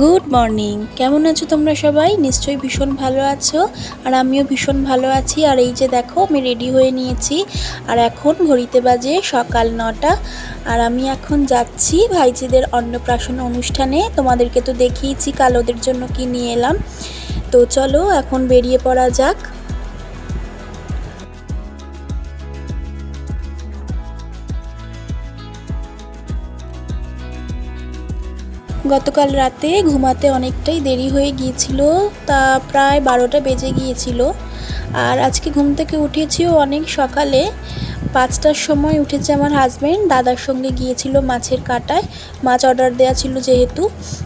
Good morning, কেমন আছো তোমরা সবাই? নিশ্চয়ই ভীষণ ভালো আছো, আর আমিও ভীষণ ভালো আছি। আর এই যে দেখো, আমি রেডি হয়ে নিয়েছি, আর এখন ঘড়িতে বাজে সকাল 9টা। আর আমি এখন যাচ্ছি ভাইজিদের অন্নপ্রাশন অনুষ্ঠানে। তোমাদেরকে তো দেখিয়েছি কাল ওদের জন্য কি নিয়ে এলাম। তো চলো এখন বেরিয়ে পড়া যাক। গতকাল রাতে ঘুমাতে অনেকটাই দেরি হয়ে গিয়েছিল, তা প্রায় 12টা বেজে গিয়েছিল। আর আজকে ঘুম থেকে উঠেছিও অনেক সকালে, 5টার সময় উঠেছে আমার হাজব্যান্ড। দাদার সঙ্গে গিয়েছিল মাছের কাটায়, মাছ অর্ডার দেওয়া ছিল যেহেতু,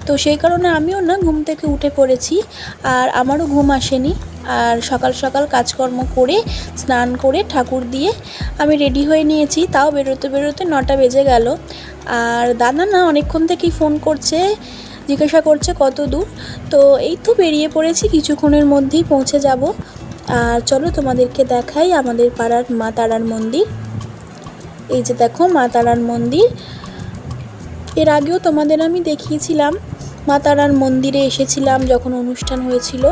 তো সেই কারণে আমিও না ঘুম থেকে উঠে পড়েছি। আর আমারও ঘুম আসেনি। আর সকাল সকাল কাজকর্ম করে স্নান করে ঠাকুর দিয়ে আমি রেডি হয়ে নিয়েছি। তাও বেরোতে বেরোতে 9টা বেজে গেল। আর দাদা না অনেকক্ষণ থেকেই ফোন করছে, জিজ্ঞাসা করছে কত দূর। তো এই তো বেরিয়ে পড়েছি, কিছুক্ষণের মধ্যেই পৌঁছে যাব। আর চলো তোমাদেরকে দেখাই আমাদের পাড়ার মা তারার মন্দির। এই যে দেখো মা তারার মন্দির। এর আগেও তোমাদের আমি দেখিয়েছিলাম, মা তারার মন্দিরে এসেছিলাম যখন অনুষ্ঠান হয়েছিল,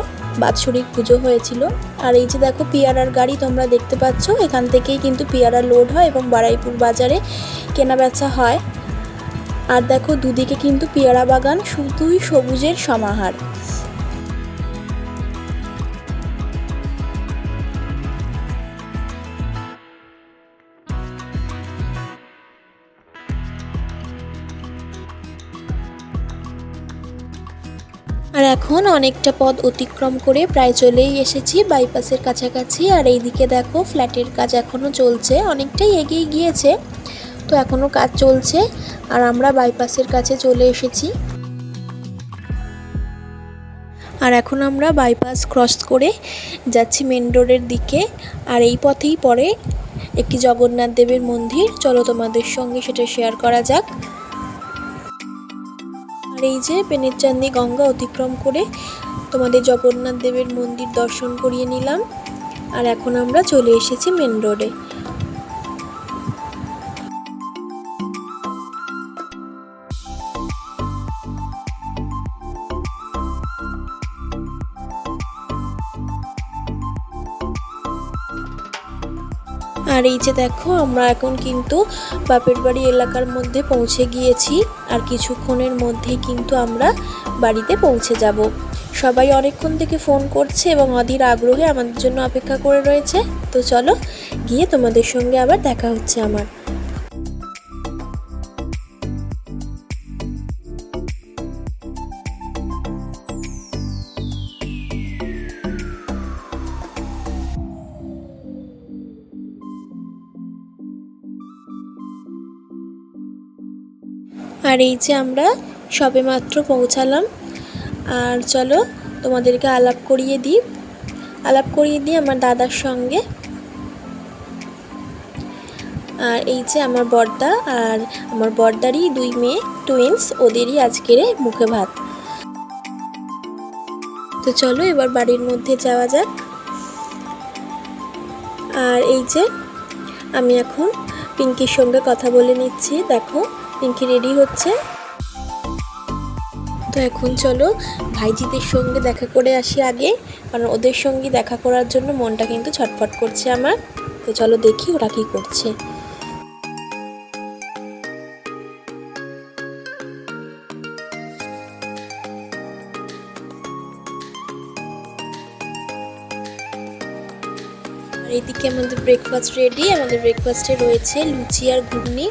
বাৎসরিক পুজো হয়েছিল। আর এই যে দেখো পিয়ারার গাড়ি তোমরা দেখতে পাচ্ছ, এখান থেকেই কিন্তু পিয়ারা লোড হয় এবং বারুইপুর বাজারে কেনা বেচা হয়। আর দেখো দুদিকে কিন্তু পেয়ারা বাগান, শুধুই সবুজের সমাহার। আর এখন অনেকটা পথ অতিক্রম করে প্রায় চলেই এসেছি বাইপাসের কাছাকাছি। আর এইদিকে দেখো ফ্ল্যাটের কাজ এখনও চলছে, অনেকটাই এগিয়ে গিয়েছে, তো এখনও কাজ চলছে। আর আমরা বাইপাসের কাছে চলে এসেছি। আর এখন আমরা বাইপাস ক্রস করে যাচ্ছি মেন রোডের দিকে। আর এই পথেই পড়ে একটি জগন্নাথ দেবের মন্দির, চলো তোমাদের সঙ্গে সেটা শেয়ার করা যাক। আর এই যে পেনেরচান্দি গঙ্গা অতিক্রম করে তোমাদের জগন্নাথ দেবের মন্দির দর্শন করিয়ে নিলাম। আর এখন আমরা চলে এসেছি মেন রোডে। আর এই যে দেখো আমরা এখন কিন্তু বাপের বাড়ি এলাকার মধ্যে পৌঁছে গিয়েছি। আর কিছুক্ষণের মধ্যেই কিন্তু আমরা বাড়িতে পৌঁছে যাব। সবাই অনেকক্ষণ থেকে ফোন করছে এবং অধীর আগ্রহে আমাদের জন্য অপেক্ষা করে রয়েছে। তো চলো গিয়ে তোমাদের সঙ্গে আবার দেখা হচ্ছে আমার। আর এই যে আমরা সবেমাত্র পৌঁছালাম। আর চলো তোমাদেরকে আলাপ করিয়ে দিই আমার দাদার সঙ্গে। আর এই যে আমার বড়দা আর আমার বড়দারই 2 মেয়ে, টুইন্স, ওদেরই আজকের মুখে ভাত। তো চলো এবার বাড়ির মধ্যে যাওয়া যাক। আর এই যে আমি এখন পিঙ্কির সঙ্গে কথা বলে নিচ্ছি, দেখো পিঙ্কি রেডি হচ্ছে। তো এখন চলো ভাইজিদের সঙ্গে দেখা করে আসি আগে, কারণ ওদের সঙ্গে দেখা করার জন্য মনটা কিন্তু ছটফট করছে আমার। তো চলো দেখি ওরা কি করছে। আর এদিকে আমাদের ব্রেকফাস্ট রেডি। আমাদের ব্রেকফাস্টে রয়েছে লুচি আর ঘুগনি।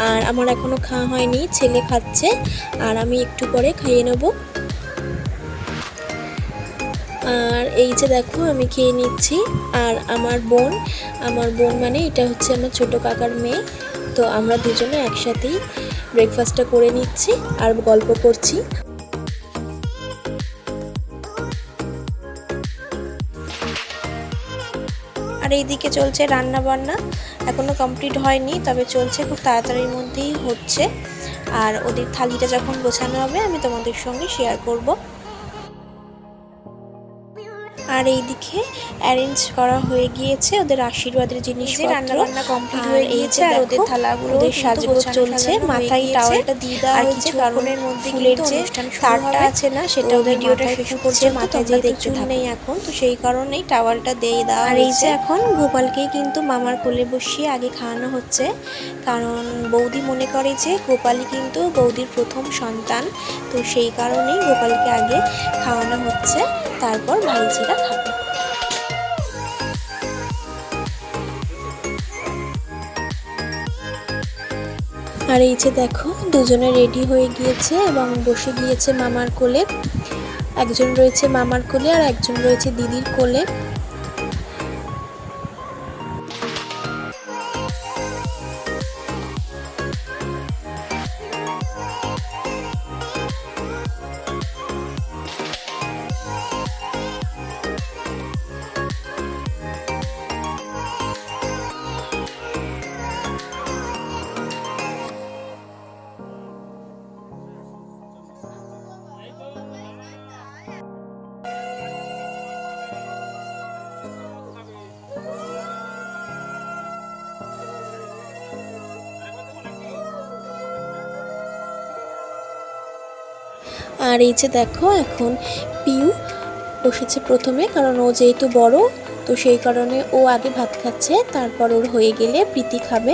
আর আমার এখনও খাওয়া হয়নি, ছেলে খাচ্ছে, আর আমি একটু পরে খাইয়ে নেব। আর এই যে দেখো আমি খেয়ে নিচ্ছি। আর আমার বোন মানে এটা হচ্ছে আমার ছোট কাকার মেয়ে। তো আমরা দুজনে একসাথেই ব্রেকফাস্টটা করে নিচ্ছি আর গল্প করছি। এইদিকে চলছে রান্না বান্না, এখনো কমপ্লিট হয়নি, তবে চলছে, খুব তাড়াতাড়ির মধ্যেই হচ্ছে। আর ওদের থালিটা যখন গোছানো হবে আমি তোমাদের সঙ্গে শেয়ার করব। আর এইদিকে অ্যারেঞ্জ করা হয়ে গিয়েছে ওদের আশীর্বাদের জিনিসপত্র, রান্না বান্না কমপ্লিট হয়ে গিয়েছে। আর ওদের থালাগুলো ওদের সাজগোজ চলছে, মাথায় টাওয়ালটা দিয়ে দেওয়া হয়েছে, কারণের মধ্যে ফুলের যে তারটা আছে না সেটা ভিডিওটা শেষ করছে, মাথায় যে চুল নেই এখন, তো সেই কারণেই টাওয়ালটা দিয়ে দেওয়া। আর এই যে এখন গোপালকেই কিন্তু মামার কোলে বসিয়ে আগে খাওয়ানো হচ্ছে, কারণ বৌদি মনে করে যে গোপালই কিন্তু বৌদির প্রথম সন্তান, তো সেই কারণেই গোপালকে আগে খাওয়ানো হচ্ছে, তারপর ভাইজিরা খাবে। আর এই যে দেখো দুজনে রেডি হয়ে গিয়েছে এবং বসে গিয়েছে মামার কোলে, একজন রয়েছে মামার কোলে আর একজন রয়েছে দিদির কোলে। আর এই যে দেখো এখন পিউ বসেছে প্রথমে, কারণ ও যেহেতু বড়, তো সেই কারণে ও আগে ভাত খাচ্ছে, তারপর ওর হয়ে গেলে প্রীতি খাবে,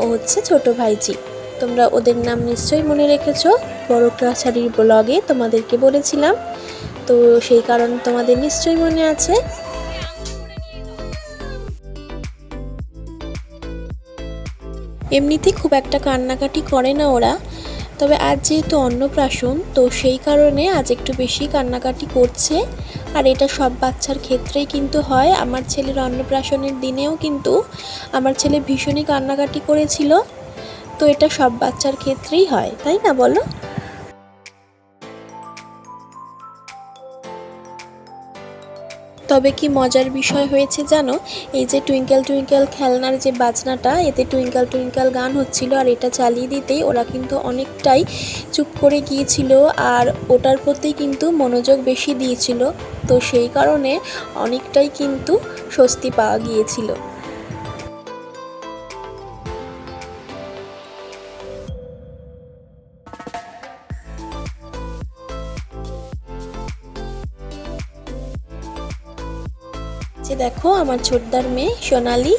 ও হচ্ছে ছোট ভাইজি। তোমরা ওদের নাম নিশ্চয়ই মনে রেখেছো, বড় ক্লাসারির ব্লগে তোমাদেরকে বলেছিলাম, তো সেই কারণে তোমাদের নিশ্চয়ই মনে আছে। এমনিতে খুব একটা কান্নাকাটি করে না ওরা, তবে আজ যেহেতু অন্নপ্রাশন, তো সেই কারণে আজ একটু বেশি কান্নাকাটি করছে। আর এটা সব বাচ্চার ক্ষেত্রেই কিন্তু হয়, আমার ছেলের অন্নপ্রাশনের দিনেও কিন্তু আমার ছেলে ভীষণই কান্নাকাটি করেছিল, তো এটা সব বাচ্চার ক্ষেত্রেই হয়, তাই না বলো? তবে কি মজার বিষয় হয়েছে জানো, এই যে টুইঙ্কেল টুইঙ্কেল খেলনার যে বাজনাটা, এতে টুইঙ্কেল টুইঙ্কেল গান হচ্ছিল, আর এটা চালিয়ে দিতেই ওরা কিন্তু অনেকটাই চুপ করে গিয়েছিল, আর ওটার প্রতি কিন্তু মনোযোগ বেশি দিয়েছিল, তো সেই কারণে অনেকটাই কিন্তু স্বস্তি পাওয়া গিয়েছিল। দেখো আমার ছোটদার মেয়ে সোনালি,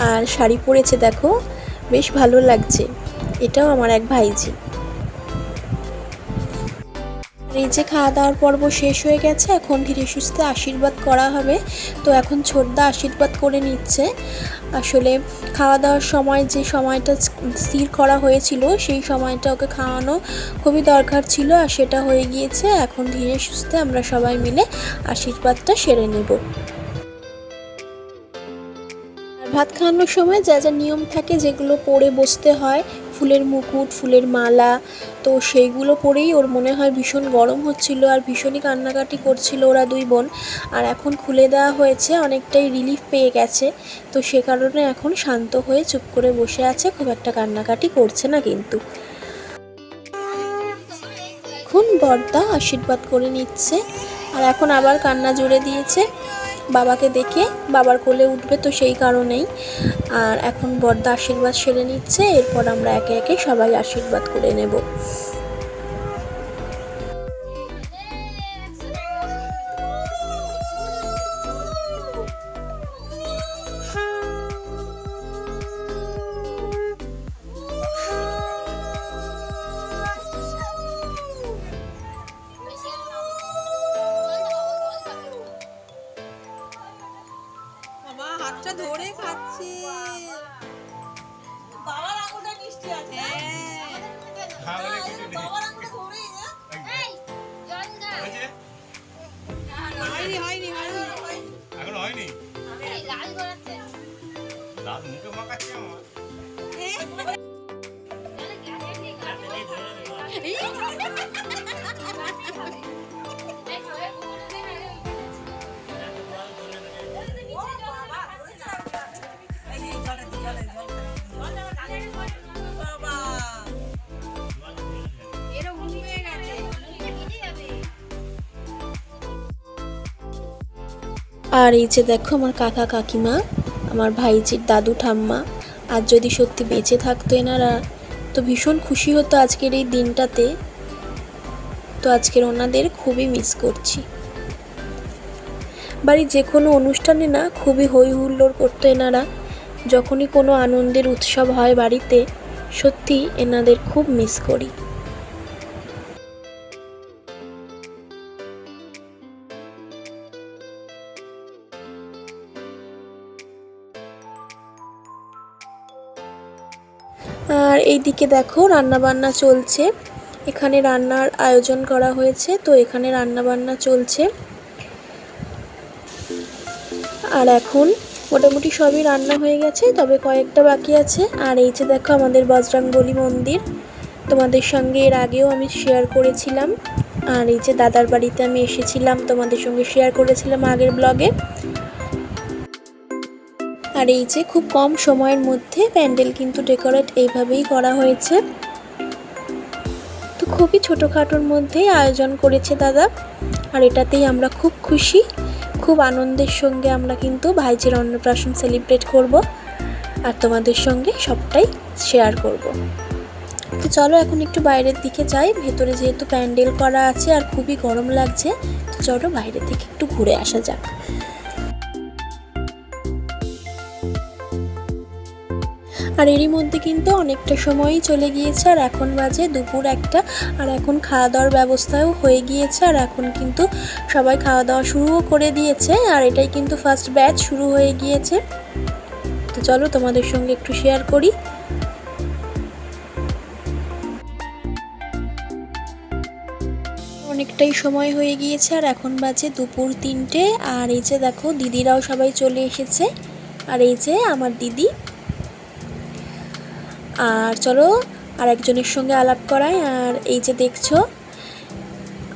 আর শাড়ি পরেছে দেখো, বেশ ভালো লাগছে, এটাও আমার এক ভাইজি। এই যে খাওয়া দাওয়ার পর্ব শেষ হয়ে গেছে, এখন ধীরে সুস্থে আশীর্বাদ করা হবে, তো এখন ছোটদা আশীর্বাদ করে নিচ্ছে। আসলে খাওয়া দাওয়ার সময় যে সময়টা স্থির করা হয়েছিল, সেই সময়টা ওকে খাওয়ানো খুবই দরকার ছিল, আর সেটা হয়ে গিয়েছে। এখন ধীরে সুস্থে আমরা সবাই মিলে আশীর্বাদটা সেরে নেব। ভাত খাওয়ানোর সময় যা যা নিয়ম থাকে, যেগুলো পরে বসতে হয়, ফুলের মুকুট, ফুলের মালা, তো সেইগুলো পরেই ওর মনে হয় ভীষণ গরম হচ্ছিল আর ভীষণই কান্নাকাটি করছিল ওরা দুই বোন। আর এখন খুলে দেওয়া হয়েছে, অনেকটাই রিলিফ পেয়ে গেছে, তো সে কারণে এখন শান্ত হয়ে চুপ করে বসে আছে, খুব একটা কান্নাকাটি করছে না। কিন্তু এখন বড়দা আশীর্বাদ করে নিচ্ছে, আর এখন আবার কান্না জুড়ে দিয়েছে বাবাকে দেখে, বাবার কোলে উঠবে, তো সেই কারণেই। আর এখন বড়দা আশীর্বাদ সেরে নিচ্ছে, এরপর আমরা একে একে সবাই আশীর্বাদ করে নেব। হাতটা ধরে খাচ্ছে, বাবার আঙুলটা মিষ্টি আছে। বাবার আঙুলটা ধরেই না, হয়নি হয়নি হয়নি এখন হয়নি, লাল করাচ্ছে, লাল মুখে মাখাচ্ছে আমার। আর এই যে দেখো আমার কাকা কাকিমা, আমার ভাইজির দাদু ঠাম্মা, আর যদি সত্যি বেঁচে থাকতো এনারা তো ভীষণ খুশি হতো আজকের এই দিনটাতে। তো আজকের ওনাদের খুবই মিস করছি। বাড়ির যে কোনো অনুষ্ঠানে না খুবই হই হুল্লোড় করতো এনারা। যখনই কোনো আনন্দের উৎসব হয় বাড়িতে, সত্যি এনাদের খুব মিস করি। আর এইদিকে দেখো রান্না বান্না চলছে, এখানে রান্নার আয়োজন করা হয়েছে, তো এখানে রান্না বান্না চলছে। আর এখন মোটামুটি সবই রান্না হয়ে গেছে, তবে কয়েকটা বাকি আছে। আর এই যে দেখো আমাদের বজরংবলী মন্দির, তোমাদের সঙ্গে এর আগেও আমি শেয়ার করেছিলাম। আর এই যে দাদার বাড়িতে আমি এসেছিলাম, তোমাদের সঙ্গে শেয়ার করেছিলাম আগের ব্লগে। আর এই যে খুব কম সময়ের মধ্যে প্যান্ডেল কিন্তু ডেকোরেট এইভাবেই করা হয়েছে। তো খুবই ছোটোখাটোর মধ্যেই আয়োজন করেছে দাদা, আর এটাতেই আমরা খুব খুশি। খুব আনন্দের সঙ্গে আমরা কিন্তু ভাইঝির অন্নপ্রাশন সেলিব্রেট করব, আর তোমাদের সঙ্গে সবটাই শেয়ার করব। তো চলো এখন একটু বাইরের দিকে যাই, ভেতরে যেহেতু প্যান্ডেল করা আছে আর খুবই গরম লাগছে, তো চলো বাইরে থেকে একটু ঘুরে আসা যাক। আর এরই মধ্যে কিন্তু অনেকটা সময়ই চলে গিয়েছে, আর এখন বাজে দুপুর 1টা। আর এখন খাওয়া দাওয়ার ব্যবস্থাও হয়ে গিয়েছে, আর এখন কিন্তু সবাই খাওয়া দাওয়া শুরুও করে দিয়েছে। আর এটাই কিন্তু ফার্স্ট ব্যাচ শুরু হয়ে গিয়েছে। তো চলো তোমাদের সঙ্গে একটু শেয়ার করি। অনেকটাই সময় হয়ে গিয়েছে, আর এখন বাজে দুপুর 3টে। আর এই যে দেখো দিদিরাও সবাই চলে এসেছে, আর এই যে আমার দিদি। আর চলো আর একজনের সঙ্গে আলাপ করাই। আর এই যে দেখছো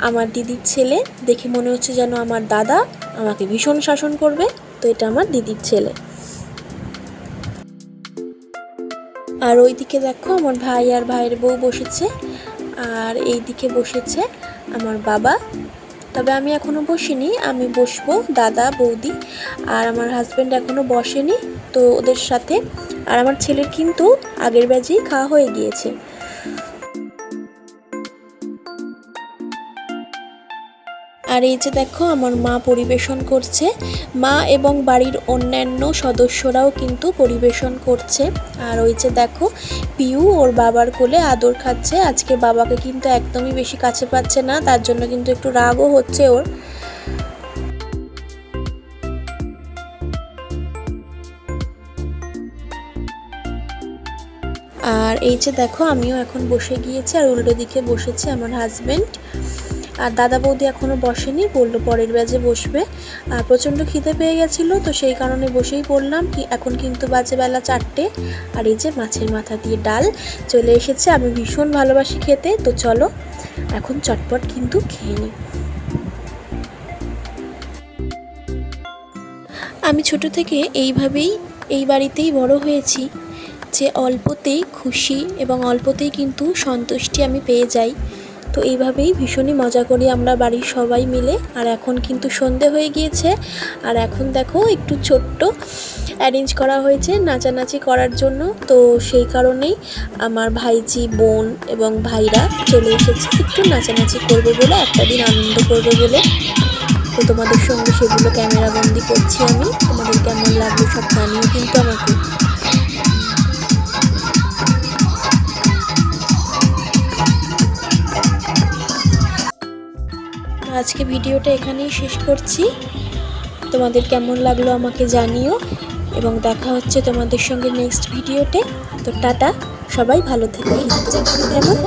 আমার দিদির ছেলে, দেখে মনে হচ্ছে যেন আমার দাদা আমাকে ভীষণ শাসন করবে। তো এটা আমার দিদির ছেলে। আর ওইদিকে দেখো আমার ভাই আর ভাইয়ের বউ বসেছে, আর এই দিকে বসেছে আমার বাবা। তবে আমি এখনও বসিনি, আমি বসবো, দাদা বৌদি আর আমার হাজব্যান্ড এখনও বসেনি, তো ওদের সাথে। আর আমার ছেলের কিন্তু আগের ব্যাচেই খাওয়া হয়ে গিয়েছে। আর এই যে দেখো আমার মা পরিবেশন করছে, মা এবং বাড়ির অন্যান্য সদস্যরাও কিন্তু পরিবেশন করছে। আর ওই যে দেখো পিউ ওর বাবার কোলে আদর খাচ্ছে। আজকে বাবাকে কিন্তু একদমই বেশি কাছে পাচ্ছে না, তার জন্য কিন্তু একটু রাগও হচ্ছে ওর। আর এই যে দেখো আমিও এখন বসে গিয়েছি, আর উল্টো দিকে বসেছে আমার হাজব্যান্ড। আর দাদা বৌদি এখনও বসেনি, বললো পরের ব্যাচে বসবে। আর প্রচণ্ড খিদে পেয়ে গেছিলো, তো সেই কারণে বসেই পড়লাম। এখন কিন্তু বাজে বেলা 4টে। আর এই যে মাছের মাথা দিয়ে ডাল চলে এসেছে, আমি ভীষণ ভালোবাসি খেতে। তো চলো এখন চটপট কিন্তু খেয়ে নিই। আমি ছোট থেকে এইভাবেই এই বাড়িতেই বড় হয়েছি, যে অল্পতেই খুশি এবং অল্পতেই কিন্তু সন্তুষ্টি আমি পেয়ে যাই। তো এইভাবেই ভীষণই মজা করি আমরা বাড়ির সবাই মিলে। আর এখন কিন্তু সন্ধে হয়ে গিয়েছে, আর এখন দেখো একটু ছোট্ট অ্যারেঞ্জ করা হয়েছে নাচানাচি করার জন্য। তো সেই কারণেই আমার ভাইজি, বোন এবং ভাইরা চলে এসেছে একটু নাচানাচি করবে বলে, একটা দিন আনন্দ করবে বলে। তো তোমাদের সঙ্গে সেগুলো ক্যামেরাবন্দি করছি আমি। তোমাদের কেমন লাগলো সব জানিও কিন্তু আমাকে। আজকে ভিডিওটা এখানেই শেষ করছি। তোমাদের কেমন লাগলো আমাকে জানিও, এবং দেখা হচ্ছে তোমাদের সঙ্গে নেক্সট ভিডিওতে। তো টাটা, সবাই ভালো থেকো কিন্তু, কেমন?